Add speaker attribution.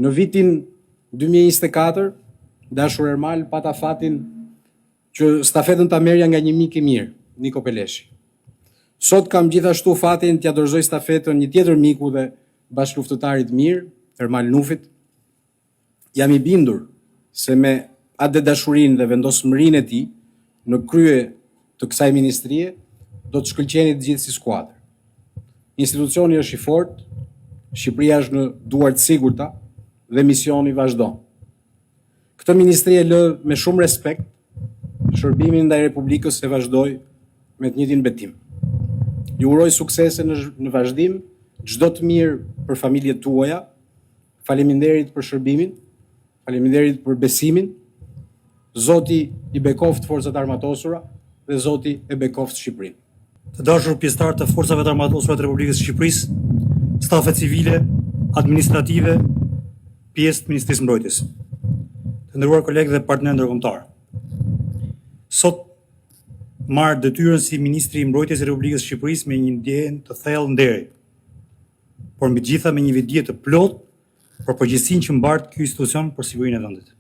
Speaker 1: Në vitin 2024, dashur Ermal, pata fatin që stafetën ta merrja nga një mik i mirë, Niko Peleshi. Sot kam gjithashtu fatin t'ia dorëzoj stafetën një tjetër miku dhe bashkëluftëtarit mirë, Ermal Nufit. Jam i bindur se me atë dashurinë dhe vendosmërinë e tij në krye të kësaj ministrie do të shkëlqeni të gjithë si skuadër. Institucioni është i fortë, Shqipëria është në duar të sigurta dhe misioni vazhdon. Këtë ministri e lë me shumë respekt, shërbimin ndaj Republikës se vazhdoi me të njëjtin betim. Ju uroj suksese në vazhdim, çdo të mirë për familjet tuaja. Faleminderit për shërbimin, faleminderit për besimin. Zoti i bekoft forcat armatosura dhe Zoti e bekoft Shqipërinë.
Speaker 2: Të dashur pjesëtarë të forcave të armatosura të Republikës së Shqipërisë, stafe civile, administrative, pjesë të Ministrisë Mbrojtjes, të nderuar kolegë dhe partnerë ndërkombëtar. Sot marr detyrën si Ministri i Mbrojtjes i Republikës së Shqipërisë me një ndjenjë të thellë nderi, por mbi gjitha me një vetdije të plotë për përgjegjësinë që mbart ky institucion për sigurinë e vendit.